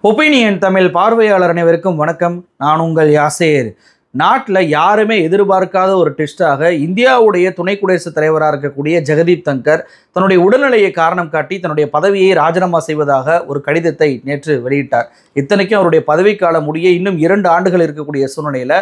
Opinion Tamil பார்வையாளர் அனைவருக்கும் வணக்கம். நான் உங்கள் யாசேர். நாட்டில் யாருமே எதிர்பார்க்காத ஒரு ட்விஸ்டாக இந்தியாவுடைய துணை குடியரசுத் தலைவராக இருக்கக்கூடிய ஜெகதீப் தங்கர் தன்னுடைய உடல்நிலையை காரணம் காட்டி தன்னுடைய பதவியை ராஜினாமா செய்வதாக ஒரு கடிதத்தை நேற்று வெளியிட்டார். இத்தனைக்கும் அவருடைய பதவிக்காலம் முடிய இன்னும் 2 ஆண்டுகள் இருக்கக்கூடிய சூழ்நிலையில்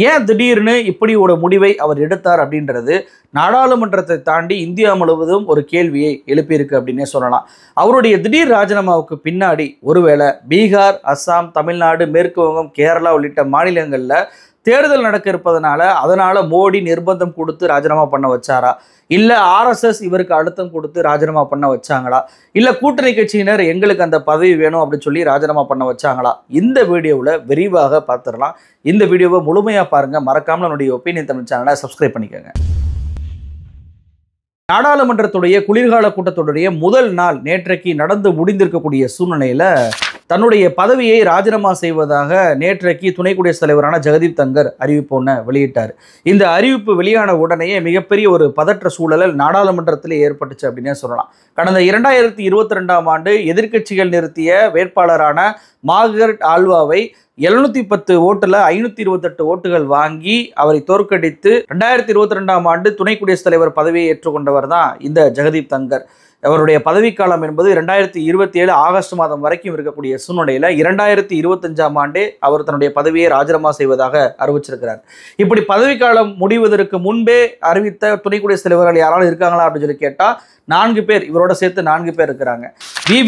ஏன் திடீர்னு இப்படி ஒரு முடிவை அவர் எடுத்தார் அப்படின்றது நாடாளுமன்றத்தை தாண்டி இந்தியா முழுவதும் ஒரு கேள்வியை எழுப்பியிருக்கு அப்படின்னே சொல்லலாம். அவருடைய திடீர் ராஜினாமாவுக்கு பின்னாடி ஒருவேளை பீகார், அஸ்ஸாம், தமிழ்நாடு, மேற்கு வங்கம், கேரளா உள்ளிட்ட மாநிலங்களில் தேர்தல் நடக்க இருப்பதனால அதனால மோடி நிர்பந்தம் கொடுத்து ராஜினாமா பண்ண வச்சாரா, இல்லை ஆர்எஸ்எஸ் இவருக்கு அழுத்தம் கொடுத்து ராஜினாமா பண்ண வச்சாங்களா, இல்லை கூட்டணி கட்சியினர் எங்களுக்கு அந்த பதவி வேணும் அப்படின்னு சொல்லி ராஜினாமா பண்ண வச்சாங்களா? இந்த வீடியோவில் விரிவாக பார்த்துடலாம். இந்த வீடியோவை முழுமையாக பாருங்கள். மறக்காமல் என்னுடைய ஒப்பீனியன் தமிழ் சேனலை சப்ஸ்கிரைப் பண்ணிக்கோங்க. நாடாளுமன்றத்துடைய குளிர்கால கூட்டத்தொடருடைய முதல் நாள் நேற்றைக்கு நடந்து முடிந்திருக்கக்கூடிய சூழ்நிலையில் தன்னுடைய பதவியை ராஜினாமா செய்வதாக நேற்றைக்கு துணை குடியரசுத் தலைவரான ஜெகதீப் தங்கர் அறிவிப்பு ஒன்று வெளியிட்டார். இந்த அறிவிப்பு வெளியான உடனேயே மிகப்பெரிய ஒரு பதற்ற சூழல் நாடாளுமன்றத்திலே ஏற்பட்டுச்சு அப்படின்னே சொல்லலாம். கடந்த 2022ஆம் ஆண்டு எதிர்க்கட்சிகள் நிறுத்திய வேட்பாளரான மார்கரெட் ஆல்வாவை 710 ஓட்டுல 528 ஓட்டுகள் வாங்கி அவரை தோற்கடித்து 2022ஆம் ஆண்டு துணை குடியரசுத் தலைவர் பதவியை ஏற்றுக்கொண்டவர் தான் இந்த ஜெகதீப் தங்கர். அவருடைய பதவிக்காலம் என்பது 2027 ஆகஸ்ட் மாதம் வரைக்கும் இருக்கக்கூடிய சூழ்நிலையில் 2025ஆம் ஆண்டே அவர் தன்னுடைய பதவியை ராஜினாமா செய்வதாக அறிவிச்சிருக்கிறார். இப்படி பதவிக்காலம் முடிவதற்கு முன்பே அறிவித்த துணை குடியரசுத் தலைவர்கள் யாராலும் இருக்காங்களா அப்படின்னு சொல்லி கேட்டால் 4 பேர், இவரோட சேர்த்து 4 பேர் இருக்கிறாங்க.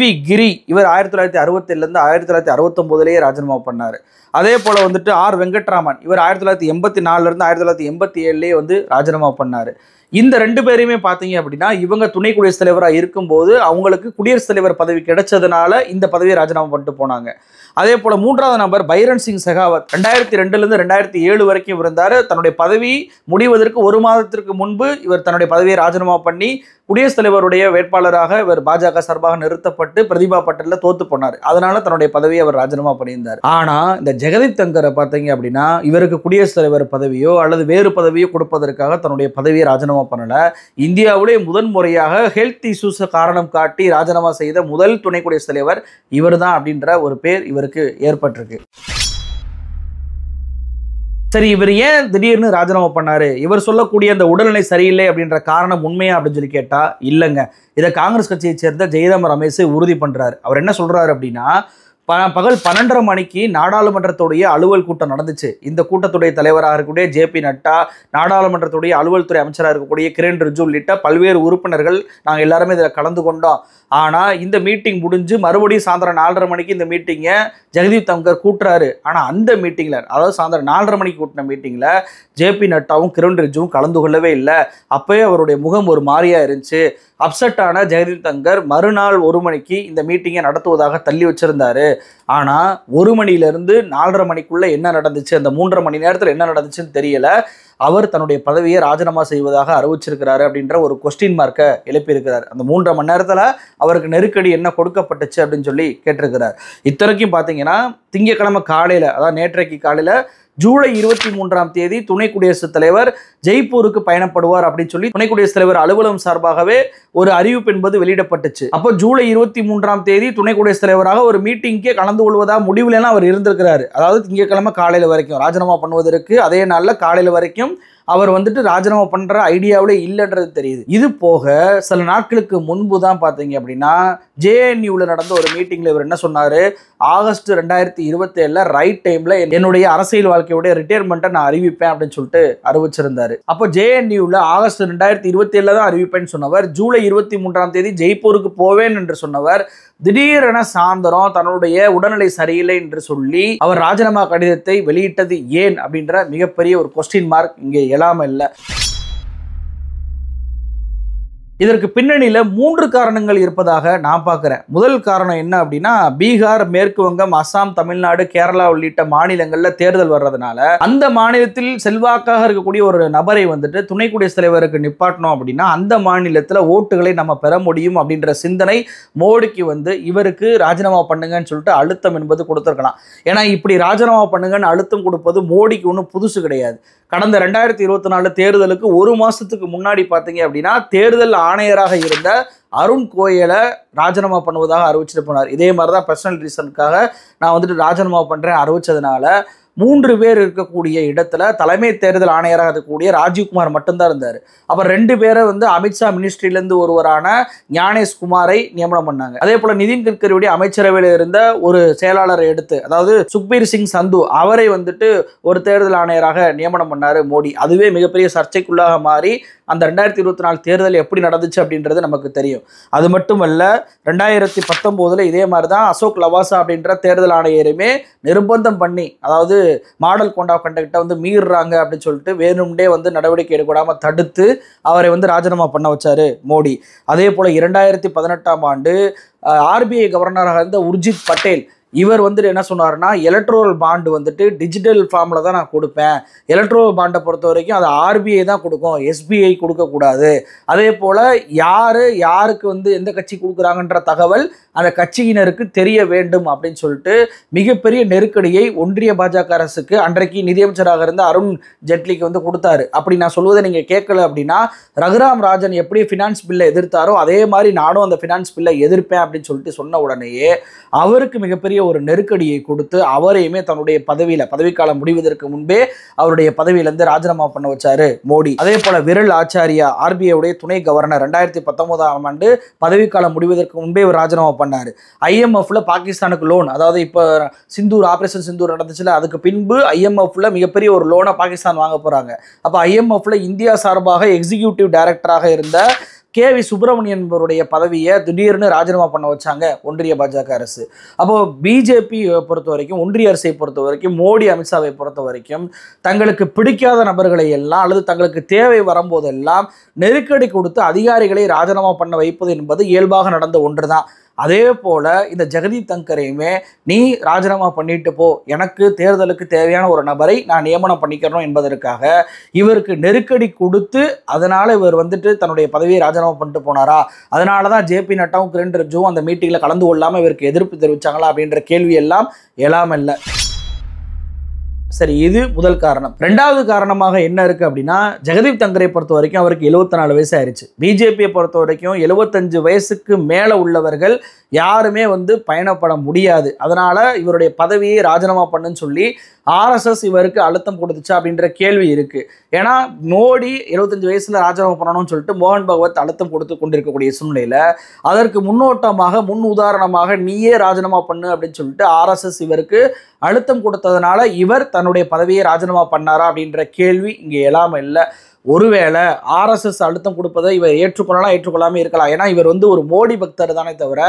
வி கிரி, இவர் 1967 1969 ராஜினாமா பண்ணார். அதே போல் வந்துட்டு ஆர் வெங்கட்ராமன், இவர் 1984 1987 ராஜினாமா பண்ணார். இந்த 2 பேரையுமே பார்த்தீங்க அப்படின்னா இவங்க துணை குடியரசுத் தலைவராக இருக்கும்போது அவங்களுக்கு குடியரசுத் தலைவர் பதவி கிடைச்சதுனால இந்த பதவியை ராஜினாமா பண்ணிட்டு போனாங்க. அதே போல் 3வது நபர் பைரன் சிங் செகாவத் 2002 2007 வரைக்கும் இருந்தார். தன்னுடைய பதவி முடிவதற்கு 1 மாதத்திற்கு முன்பு இவர் தன்னுடைய பதவியை ராஜினாமா பண்ணி குடியரசுத் தலைவருடைய வேட்பாளராக இவர் பாஜக சார்பாக நிறுத்தப்பட்டு பிரதிபா பட்டேல்ல தோத்து போனார். அதனால தன்னுடைய பதவியை அவர் ராஜினாமா பண்ணியிருந்தார். ஆனா இந்த ஜெகதீப் தங்கரை பார்த்தீங்க அப்படின்னா இவருக்கு குடியரசுத் தலைவர் பதவியோ அல்லது வேறு பதவியோ கொடுப்பதற்காக தன்னுடைய பதவியை ராஜினாமா பண்ணல. இந்தியாவிலே முதன்முறையாக ஹெல்த் இஷ்யூஸ் காரணம் காட்டி ராஜினாமா செய்த முதல் துணை குடியரசுத் தலைவர் இவர் தான் அப்படின்ற ஒரு பேர் இவருக்கு ஏற்பட்டிருக்கு. சரி, இவர் ஏன் திடீர்னு ராஜினாமா பண்ணாரு? இவர் சொல்லக்கூடிய அந்த உடல்நிலை சரியில்லை அப்படின்ற காரணம் உண்மையா அப்படின்னு சொல்லி கேட்டா இல்லைங்க. இதை காங்கிரஸ் கட்சியை சேர்ந்த ஜெய்ராம் ரமேஷ் உறுதி பண்றாரு. அவர் என்ன சொல்றாரு அப்படின்னா, பகல் 12:30 மணிக்கு நாடாளுமன்றத்துடைய அலுவல் கூட்டம் நடந்துச்சு. இந்த கூட்டத்துடைய தலைவராக இருக்கக்கூடிய JP நட்டா, நாடாளுமன்றத்துடைய அலுவல் துறை அமைச்சராக இருக்கக்கூடிய கிரண் ரிஜிஜு உள்ளிட்ட பல்வேறு உறுப்பினர்கள் நாங்கள் எல்லாருமே இதில் கலந்து கொண்டோம். ஆனால் இந்த மீட்டிங் முடிஞ்சு மறுபடியும் சாயந்தரம் 4:30 மணிக்கு இந்த மீட்டிங்கை ஜெகதீப் தங்கர் கூட்டுறாரு. ஆனால் அந்த மீட்டிங்கில், அதாவது சாயந்தரம் 4:30 மணிக்கு கூட்டின மீட்டிங்கில் JP நட்டாவும் கிரண் ரிஜிஜுவும் கலந்து கொள்ளவே இல்லை. அப்போயே அவருடைய முகம் ஒரு மாதிரியா இருந்துச்சு. அப்செட்டான ஜெகதீப் தங்கர் மறுநாள் 1 மணிக்கு இந்த மீட்டிங்கை நடத்துவதாக தள்ளி வச்சிருந்தாரு. ஆனால் 1 மணியிலிருந்து 4:30 மணிக்குள்ள என்ன நடந்துச்சு, அந்த 3.5 மணி நேரத்தில் என்ன நடந்துச்சுன்னு தெரியல. அவர் தன்னுடைய பதவியை ராஜினாமா செய்வதாக அறிவிச்சிருக்கிறாரு அப்படின்ற ஒரு கொஸ்டின் மார்க்கை எழுப்பியிருக்கிறார். அந்த 3.5 மணி நேரத்தில் அவருக்கு நெருக்கடி என்ன கொடுக்கப்பட்டுச்சு அப்படின்னு சொல்லி கேட்டிருக்கிறார். இத்தனைக்கும் பார்த்தீங்கன்னா திங்கட்கிழமை காலையில், அதாவது நேற்றைக்கு காலையில் ஜூலை 23ஆம் தேதி துணை குடியரசுத் தலைவர் ஜெய்ப்பூருக்கு பயணப்படுவார் அப்படின்னு சொல்லி துணை குடியரசுத் தலைவர் அலுவலகம் சார்பாகவே ஒரு அறிவிப்பு என்பது வெளியிடப்பட்டுச்சு. அப்போ ஜூலை 23ஆம் தேதி துணை குடியரசுத் தலைவராக ஒரு மீட்டிங்கே கலந்து கொள்வதா முடிவுல அவர் இருந்திருக்கிறாரு. அதாவது திங்கட்கிழமை காலையில் வரைக்கும் ராஜினாமா பண்ணுவதற்கு அதே நாளில் காலையில் வரைக்கும் அவர் வந்துட்டு ராஜினாமா பண்ற ஐடியாவிலே இல்லைன்றது தெரியுது. இது போக சில நாட்களுக்கு முன்பு தான் பார்த்தீங்க அப்படின்னா JNUல நடந்த ஒரு மீட்டிங்ல இவர் என்ன சொன்னாரு, ஆகஸ்ட் 2027 ரைட் டைம்ல என்னுடைய அரசியல் வாழ்க்கையுடைய ரிட்டையர்மெண்ட்டை நான் அறிவிப்பேன் அப்படின்னு சொல்லிட்டு அறிவிச்சிருந்தாரு. அப்போ JNUல ஆகஸ்ட் 2027 தான் அறிவிப்பேன்னு சொன்னவர், ஜூலை 23ஆம் தேதி ஜெய்ப்பூருக்கு போவேன் என்று சொன்னவர் திடீரென சாயந்தரம் தன்னுடைய உடல்நிலை சரியில்லை என்று சொல்லி அவர் ராஜினாமா கடிதத்தை வெளியிட்டது ஏன் அப்படின்ற மிகப்பெரிய ஒரு கொஸ்டின் மார்க் இங்கே எழாம இல்லை. இதற்கு பின்னணியில் 3 காரணங்கள் இருப்பதாக நான் பார்க்குறேன். முதல் காரணம் என்ன அப்படின்னா, பீகார், மேற்கு வங்கம், அஸ்ஸாம், தமிழ்நாடு, கேரளா உள்ளிட்ட மாநிலங்களில் தேர்தல் வர்றதுனால அந்த மாநிலத்தில் செல்வாக்காக இருக்கக்கூடிய ஒரு நபரை வந்துட்டு துணை குடியரசுத் தலைவருக்கு நிப்பாட்டணும் அப்படின்னா அந்த மாநிலத்தில் ஓட்டுகளை நம்ம பெற முடியும் அப்படின்ற சிந்தனை மோடிக்கு இவருக்கு ராஜினாமா பண்ணுங்கன்னு சொல்லிட்டு அழுத்தம் என்பது கொடுத்துருக்கலாம். ஏன்னா இப்படி ராஜினாமா பண்ணுங்கன்னு அழுத்தம் கொடுப்பது மோடிக்கு ஒன்றும் புதுசு கிடையாது. கடந்த 2024 தேர்தலுக்கு 1 மாதத்துக்கு முன்னாடி பார்த்தீங்க அப்படின்னா தேர்தல் ஆணையராக இருந்த அருண் கோயலை ராஜினாமா பண்ணுவதாக அறிவிச்சிட்டு போனார். இதே மாதிரி தான் பர்சனல் ரீசனுக்காக நான் வந்துட்டு ராஜினாமா பண்ணுறேன் அறிவிச்சதுனால 3 பேர் இருக்கக்கூடிய இடத்துல தலைமை தேர்தல் ஆணையராக இருக்கக்கூடிய ராஜீவ்குமார் மட்டும்தான் இருந்தார். அப்புறம் 2 பேரை வந்து அமித்ஷா மினிஸ்ட்ரியிலேருந்து ஒருவரான ஞானேஷ் குமாரை நியமனம் பண்ணாங்க. அதே போல நிதின் கட்கரியுடைய அமைச்சரவையில் இருந்த ஒரு செயலாளரை எடுத்து, அதாவது சுக்பீர் சிங் சந்து, அவரை வந்துட்டு ஒரு தேர்தல் ஆணையராக நியமனம் பண்ணாரு மோடி. அதுவே மிகப்பெரிய சர்ச்சைக்குள்ளாக மாறி அந்த 2024 தேர்தல் எப்படி நடந்துச்சு அப்படின்றது நமக்கு தெரியும். அது மட்டுமல்ல 2019 இதே மாதிரி தான் அசோக் லவாசா அப்படின்ற தேர்தல் ஆணையருமே நிர்பந்தம் பண்ணி, அதாவது மாடல் கோட் ஆஃப் கண்டக்டை வந்து மீறுறாங்க அப்படின்னு சொல்லிட்டு வேணும்டே வந்து நடவடிக்கை எடுக்கூடாம தடுத்து அவரை வந்து ராஜினாமா பண்ண வச்சாரு மோடி. அதே போல 2018ஆம் ஆண்டு ஆர்பிஐ கவர்னராக இருந்த உர்ஜித் பட்டேல், இவர் வந்துட்டு என்ன சொன்னார்னா, எலக்ட்ரோல் பாண்டு வந்துட்டு டிஜிட்டல் ஃபார்மில் தான் நான் கொடுப்பேன், எலக்ட்ரோல் பாண்டை பொறுத்த வரைக்கும் அது ஆர்பிஐ தான் கொடுக்கும், எஸ்பிஐ கொடுக்கக்கூடாது. அதே போல் யாருக்கு வந்து எந்த கட்சி கொடுக்குறாங்கன்ற தகவல் அந்த கட்சியினருக்கு தெரிய வேண்டும் அப்படின்னு சொல்லிட்டு மிகப்பெரிய நெருக்கடியை ஒன்றிய பாஜக அரசுக்கு அன்றைக்கு நிதியமைச்சராக இருந்த அருண் ஜெட்லிக்கு வந்து கொடுத்தாரு. அப்படி நான் சொல்வதை நீங்கள் கேட்கல அப்படின்னா, ரகுராம் ராஜன் எப்படி ஃபினான்ஸ் பில்லை எதிர்த்தாரோ அதே மாதிரி நானும் அந்த ஃபினான்ஸ் பில்லை எதிர்ப்பேன் அப்படின்னு சொல்லிட்டு சொன்ன உடனேயே அவருக்கு மிகப்பெரிய ஒரு நெருக்கடியை கொடுத்து அவரையுமே தன்னுடைய பதவிக்காலம் முடிவதற்கு முன்பே அவருடைய பதவியிலிருந்து ராஜினாமா பண்ண வச்சாரு மோடி. அதே போல விரல் ஆச்சாரியா, ஆர்பிஐ உடைய துணை கவர்னர், 2019ஆம் ஆண்டு பதவிக்காலம் முடிவதற்கு முன்பே இவர் ராஜினாமா பண்ணாரு. IMFல பாகிஸ்தானுக்கு லோன், அதாவது இப்போ ஆபரேஷன் சிந்தூர் நடந்துச்சுல, அதுக்கு பின்பு IMFல மிகப்பெரிய ஒரு லோனை பாகிஸ்தான் வாங்க போறாங்க. அப்போ IMFல இந்தியா சார்பாக எக்ஸிகியூட்டிவ் டைரக்டராக இருந்த KV சுப்பிரமணியன் என்பவருடைய பதவியை திடீர்னு ராஜினாமா பண்ண வச்சாங்க ஒன்றிய பாஜக அரசு. அப்போ பிஜேபி பொறுத்த வரைக்கும், ஒன்றிய அரசை பொறுத்த வரைக்கும், மோடி அமித்ஷாவை பொறுத்த வரைக்கும் தங்களுக்கு பிடிக்காத நபர்களை எல்லாம் அல்லது தங்களுக்கு தேவை வரும்போதெல்லாம் நெருக்கடி கொடுத்து அதிகாரிகளை ராஜினாமா பண்ண வைப்பது என்பது இயல்பாக நடந்த ஒன்று தான். அதே போல இந்த ஜெகதீப் தங்கரையுமே நீ ராஜினாமா பண்ணிட்டு போ, எனக்கு தேர்தலுக்கு தேவையான ஒரு நபரை நான் நியமனம் பண்ணிக்கிறோம் என்பதற்காக இவருக்கு நெருக்கடி கொடுத்து அதனால இவர் வந்துட்டு தன்னுடைய பதவியை ராஜினாமா பண்ணிட்டு போனாரா? அதனால தான் JP நட்டாவும் கிரண் ரிஜிஜுவும் அந்த மீட்டிங்கில் கலந்து கொள்ளாமல் இவருக்கு எதிர்ப்பு தெரிவிச்சாங்களா அப்படின்ற கேள்வி எல்லாம் எழாமல்ல. சரி, இது முதல் காரணம். 2வது காரணமாக என்ன இருக்கு அப்படின்னா, ஜெகதீப் தங்கரை பொறுத்த வரைக்கும் அவருக்கு 74 வயசு ஆயிடுச்சு. பிஜேபியை பொறுத்த வரைக்கும் 75 வயசுக்கு மேலே உள்ளவர்கள் யாருமே வந்து பயணப்பட முடியாது. அதனால இவருடைய பதவியை ராஜினாமா பண்ணுன்னு சொல்லி RSS இவருக்கு அழுத்தம் கொடுத்துச்சா அப்படின்ற கேள்வி இருக்கு. ஏன்னா மோடி 75 வயசுல ராஜினாமா பண்ணணும்னு சொல்லிட்டு மோகன் பகவத் அழுத்தம் கொடுத்து கொண்டிருக்கக்கூடிய சூழ்நிலையில அதற்கு முன்னோட்டமாக முன் உதாரணமாக நீயே ராஜினாமா பண்ணு அப்படின்னு சொல்லிட்டு RSS இவருக்கு அழுத்தம் கொடுத்ததுனால இவர் தன்னுடைய பதவியை ராஜினாமா பண்ணாரா அப்படின்ற கேள்வி இங்கே எழாம இல்லை. ஒருவேளை RSS அழுத்தம் கொடுப்பதை இவர் ஏற்றுக்கொள்ளாமல் இருக்கலாம். ஏன்னா இவர் வந்து ஒரு மோடி பக்தர் தானே தவிர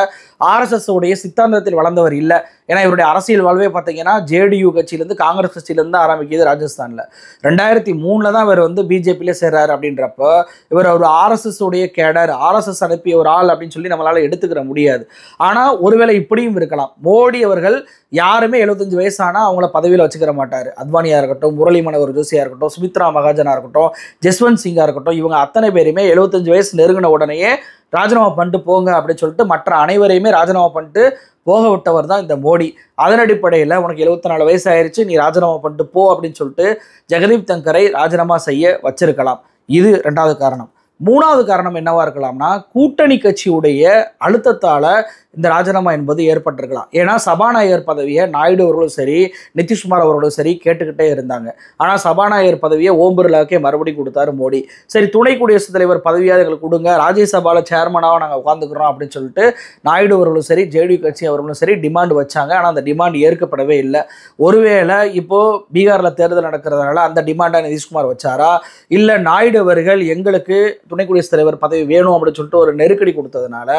RSS உடைய சித்தாந்தத்தில் வளர்ந்தவர் இல்லை. ஏன்னா இவருடைய அரசியல் வாழ்வே பார்த்தீங்கன்னா JDU கட்சியிலேருந்து காங்கிரஸ் கட்சியிலேருந்து ஆரம்பிக்குது ராஜஸ்தானில். 2003 தான் இவர் வந்து பிஜேபியிலே சேர்றாரு. அப்படின்றப்போ இவர் ஒரு RSS உடைய கேடர், RSS அனுப்பிய ஒரு ஆள் அப்படின்னு சொல்லி நம்மளால் எடுத்துக்கிற முடியாது. ஆனால் ஒருவேளை இப்படியும் இருக்கலாம், மோடி அவர்கள் யாருமே 75 வயசானா அவங்கள பதவியில் வச்சுக்கிற மாட்டார். அத்வானியாக இருக்கட்டும், முரளி மனோகர் ஜோஷியாக இருக்கட்டும், சுமித்ரா மகாஜனாக இருக்கட்டும், ஜஸ்வந்த் சிங்காக இருக்கட்டும், இவங்க அத்தனை பேருமே 75 வயசு நெருங்கின உடனேயே ராஜினாமா பண்ணிட்டு போங்க அப்படின்னு சொல்லிட்டு மற்ற அனைவரையுமே ராஜினாமா பண்ணிட்டு போக விட்டவர் தான் இந்த மோடி. அதன் அடிப்படையில் உனக்கு 74 வயசு ஆயிடுச்சு, நீ ராஜினாமா பண்ணிட்டு போ அப்படின்னு சொல்லிட்டு ஜெகதீப் தங்கரை ராஜினாமா செய்ய வச்சிருக்கலாம். இது 2வது காரணம். 3வது காரணம் என்னவா இருக்கலாம்னா, கூட்டணி கட்சியுடைய அழுத்தத்தால் இந்த ராஜினாமா என்பது ஏற்பட்டிருக்கலாம். ஏன்னா சபாநாயகர் பதவியை நாயுடு அவர்களும் சரி, நிதிஷ்குமார் அவர்களும் சரி கேட்டுக்கிட்டே இருந்தாங்க. ஆனால் சபாநாயகர் பதவியை ஓம் பிர்லாவுக்கே மறுபடியும் கொடுத்தாரு மோடி. சரி, துணை குடியரசுத் தலைவர் பதவியாக எங்களுக்கு கொடுங்க, ராஜ்யசபாவில் சேர்மனாக நாங்கள் உட்காந்துக்கிறோம் அப்படின்னு சொல்லிட்டு நாயுடு அவர்களும் சரி, JDU கட்சி அவர்களும் சரி டிமாண்ட் வச்சாங்க. ஆனால் அந்த டிமாண்ட் ஏற்கப்படவே இல்லை. ஒருவேளை இப்போது பீகாரில் தேர்தல் நடக்கிறதுனால அந்த டிமாண்டை நிதிஷ்குமார் வச்சாரா, இல்லை நாயுடு அவர்கள் எங்களுக்கு துணை குடியரசுத் தலைவர் பதவி வேணும் அப்படின்னு சொல்லிட்டு ஒரு நெருக்கடி கொடுத்ததுனால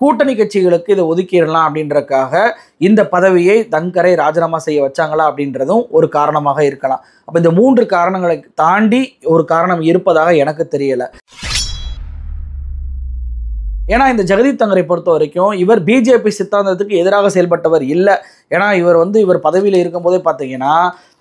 கூட்டணி கட்சிகளுக்கு இதை ஒதுக்கிடலாம் அப்படின்றக்காக இந்த பதவியை தங்கரை ராஜினாமா செய்ய வச்சாங்களா அப்படின்றதும் ஒரு காரணமாக இருக்கலாம். அப்போ இந்த 3 காரணங்களை தாண்டி ஒரு காரணம் இருப்பதாக எனக்கு தெரியல. ஏன்னா இந்த ஜெகதீப் தங்கரை பொறுத்த வரைக்கும் இவர் பிஜேபி சித்தாந்தத்துக்கு எதிராக செயல்பட்டவர் இல்லை. ஏன்னா இவர் பதவியில் இருக்கும்போதே பார்த்தீங்கன்னா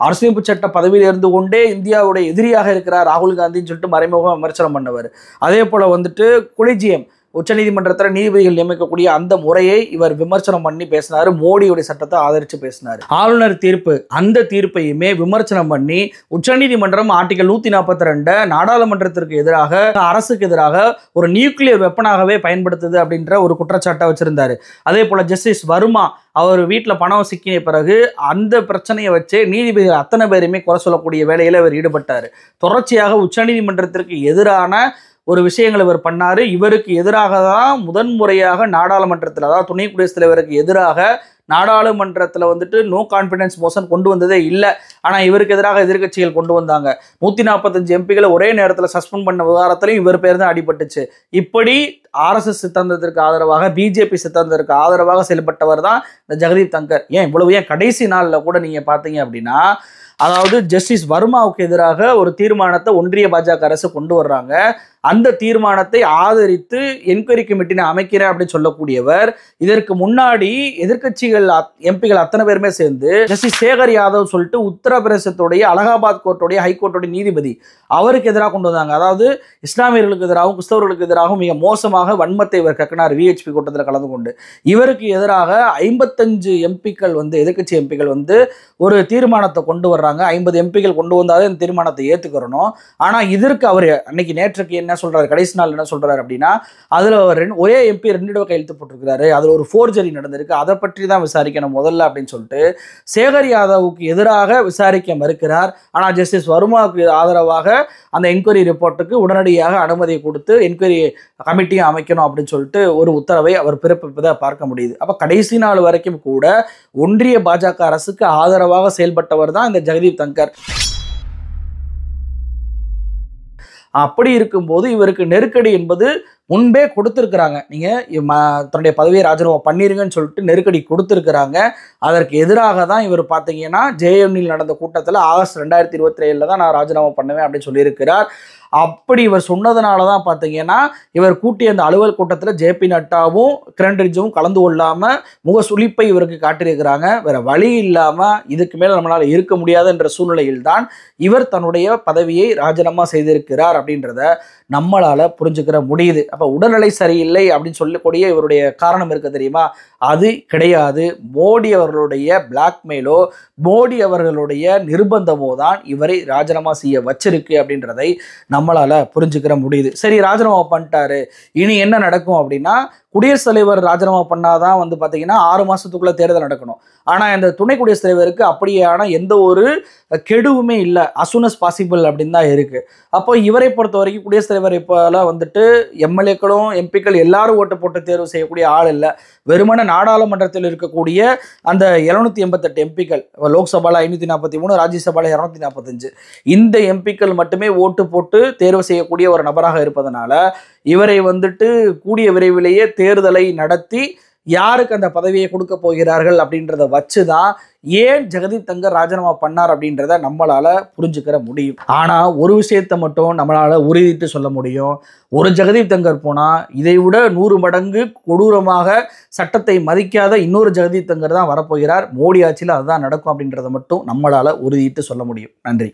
அரசியலமைப்பு சட்ட பதவியில் இருந்து கொண்டே இந்தியாவுடைய எதிரியாக இருக்கிறார் ராகுல் காந்தின்னு சொல்லிட்டு மறைமுக விமர்சனம் பண்ணவர். அதே போல் வந்துட்டு கொலிஜியம் உச்சநீதிமன்றத்தில் நீதிபதிகள் நியமிக்கக்கூடிய அந்த முறையை இவர் விமர்சனம் பண்ணி பேசினாரு. மோடியுடைய சட்டத்தை ஆதரித்து பேசினார். ஆளுநர் தீர்ப்பு, அந்த தீர்ப்பையுமே விமர்சனம் பண்ணி உச்சநீதிமன்றம் ஆர்டிகல் 142 நாடாளுமன்றத்திற்கு எதிராக, அரசுக்கு எதிராக ஒரு நியூக்ளியர் வெப்பனாகவே பயன்படுத்துது அப்படின்ற ஒரு குற்றச்சாட்டை வச்சிருந்தாரு. அதே போல ஜஸ்டிஸ் வர்மா அவர் வீட்டில் பணம் சிக்கிய பிறகு அந்த பிரச்சனையை வச்சு நீதிபதிகள் அத்தனை பேருமே குறை சொல்லக்கூடிய வேலையில் இவர் ஈடுபட்டார். தொடர்ச்சியாக உச்சநீதிமன்றத்திற்கு எதிரான ஒரு விஷயங்கள் இவர் பண்ணாரு. இவருக்கு எதிராக தான் முதன்முறையாக நாடாளுமன்றத்தில், அதாவது துணை குடியரசுத் தலைவருக்கு எதிராக நாடாளுமன்றத்தில் வந்துட்டு நோ கான்ஃபிடன்ஸ் மோஷன் கொண்டு வந்ததே இல்லை. ஆனால் இவருக்கு எதிராக எதிர்க்கட்சிகள் கொண்டு வந்தாங்க. 145 எம்பிகளை ஒரே நேரத்தில் சஸ்பெண்ட் பண்ண விவகாரத்திலையும் இவர் பேர் தான் அடிபட்டுச்சு. இப்படி RSS சித்தாந்தத்திற்கு ஆதரவாக, பிஜேபி சித்தாந்தத்திற்கு ஆதரவாக செயல்பட்டவர் தான் இந்த ஜெகதீப் தங்கர். ஏன் கடைசி நாளில் கூட நீங்கள் பார்த்தீங்க அப்படின்னா, அதாவது ஜஸ்டிஸ் வர்மாவுக்கு எதிராக ஒரு தீர்மானத்தை ஒன்றிய பாஜக அரசு கொண்டு வர்றாங்க. அந்த தீர்மானத்தை ஆதரித்து என்கொயரி கமிட்டினை அமைக்கிறேன் அப்படின்னு சொல்லக்கூடியவர், இதற்கு முன்னாடி எதிர்க்கட்சிகள் எம்பிகள் அத்தனை பேருமே சேர்ந்து ஜஸ்டிஸ் சேகர் யாதவ் சொல்லிட்டு உத்தரப்பிரதேசத்துடைய அலகாபாத் கோர்ட்டுடைய ஹைகோர்ட்டுடைய நீதிபதி, அவருக்கு எதிராக கொண்டு வந்தாங்க. அதாவது இஸ்லாமியர்களுக்கு எதிராகவும் கிறிஸ்தவர்களுக்கு எதிராகவும் மிக மோசமாக வன்மத்தை இவர் கக்கினார் விஹெச்பி கூட்டத்தில் கலந்து கொண்டு. இவருக்கு எதிராக 55 எம்பிக்கள் எதிர்க்கட்சி எம்பிக்கள் ஒரு தீர்மானத்தை கொண்டு வர்றாங்க. 50 எம்பிக்கள் கொண்டு வந்தாலே இந்த தீர்மானத்தை ஏற்றுக்கிறணும். ஆனால் இதற்கு அவர் அன்னைக்கு நேற்றுக்கு என்ன சொல்றாரு, கடைசி நாள் என்ன சொல்றாரு அப்படின்னா, அதுல ஒரே எம்பி 2 தடவை கையெழுத்து போட்டிருக்கிறாரு, அதுல ஒரு ஃபோர்ஜரி நடந்திருக்கு, அதை பற்றி தான் விசாரிக்கணும் முதல்ல அப்படின்னு சொல்லிட்டு சேகர் யாதவுக்கு எதிராக விசாரிக்க மறுக்கிறார். ஆனால் ஜஸ்டிஸ் வர்மாவுக்கு ஆதரவாக அந்த என்கொயரி ரிப்போர்ட்டுக்கு உடனடியாக அனுமதியை கொடுத்து என்கொயரி கமிட்டியும் அமைக்கணும் அப்படின்னு சொல்லிட்டு ஒரு உத்தரவை அவர் பிறப்பிப்பதை பார்க்க முடியுது. அப்ப கடைசி நாள் வரைக்கும் கூட ஒன்றிய பாஜக அரசுக்கு ஆதரவாக செயல்பட்டவர் தான் இந்த ஜெகதீப் தங்கர். அப்படி இருக்கும்போது இவருக்கு நெருக்கடி என்பது முன்பே கொடுத்துருக்குறாங்க. நீங்கள் தன்னுடைய பதவியை ராஜினாமா பண்ணிருங்கன்னு சொல்லிட்டு நெருக்கடி கொடுத்துருக்குறாங்க. அதற்கு எதிராக தான் இவர் பார்த்தீங்கன்னா ஜேஎன்யூவில் நடந்த கூட்டத்தில் ஆகஸ்ட் 2027 தான் நான் ராஜினாமா பண்ணுவேன் அப்படின்னு சொல்லியிருக்கிறார். அப்படி இவர் சொன்னதுனால தான் பார்த்தீங்கன்னா இவர் கூட்டிய அந்த அலுவல் கூட்டத்தில் ஜேபி நட்டாவும் கிரண் ரிஜிஜுவும் கலந்து கொள்ளாமல் முகசுளிப்பை இவருக்கு காட்டியிருக்கிறாங்க. வேற வழி இல்லாமல் இதுக்கு மேலே நம்மளால் இருக்க முடியாது என்ற சூழ்நிலையில் தான் இவர் தன்னுடைய பதவியை ராஜினாமா செய்திருக்கிறார் அப்படின்றத நம்மளால் புரிஞ்சுக்கிற முடியுது. அப்போ உடல்நிலை சரியில்லை அப்படின்னு சொல்லக்கூடிய இவருடைய காரணம் இருக்க தெரியுமா? அது கிடையாது. மோடி அவர்களுடைய பிளாக்மெயிலோ, மோடி அவர்களுடைய நிர்பந்தமோ தான் இவரை ராஜினாமா செய்ய வச்சிருக்கு அப்படின்றதை நம்மளால புரிஞ்சுக்கிற முடியுது. சரி, ராஜினாமா பண்ணிட்டாரு, இனி என்ன நடக்கும் அப்படின்னா, குடியரசுத் தலைவர் ராஜினாமா பண்ணாதான் பார்த்தீங்கன்னா 6 மாசத்துக்குள்ள தேர்தல் நடக்கணும். ஆனால் இந்த துணை குடியரசுத் தலைவருக்கு அப்படியான எந்த ஒரு கெடுவுமே இல்லை, அசூன் அஸ் பாசிபிள் அப்படின்னு தான் இருக்கு. அப்போ இவரை பொறுத்த வரைக்கும் குடியரசுத் தலைவர் இப்போலாம் எம்எல்ஏக்களும் எம்பிக்கள் எல்லாரும் ஓட்டு போட்டு தேர்வு செய்யக்கூடிய ஆள் இல்லை. வெறுமன நாடாளுமன்றத்தில் இருக்கக்கூடிய அந்த 788 எம்பிக்கள், லோக்சபாவில் 543, ராஜ்யசபாவில் 245, இந்த எம்பிக்கள் மட்டுமே ஓட்டு போட்டு தேர்வு செய்யக்கூடிய ஒரு நபராக இருப்பதனால இவரை கூடிய விரைவிலேயே தேர்தலை நடத்தி யாருக்கு அந்த பதவியை கொடுக்க போகிறார்கள் அப்படின்றத வச்சுதான் ஏன் ஜெகதீப் தங்கர் ராஜினாமா பண்ணார் அப்படின்றத நம்மளால புரிஞ்சுக்கிற முடியும். ஆனா ஒரு விஷயத்தை மட்டும் நம்மளால உறுதிட்டு சொல்ல முடியும், ஒரு ஜெகதீப் தங்கர் போனா இதை விட 100 மடங்கு கொடூரமாக சட்டத்தை மதிக்காத இன்னொரு ஜெகதீப் தங்கர் தான் வரப்போகிறார். மோடி ஆட்சியில் அதுதான் நடக்கும் அப்படின்றத மட்டும் நம்மளால உறுதிட்டு சொல்ல முடியும். நன்றி.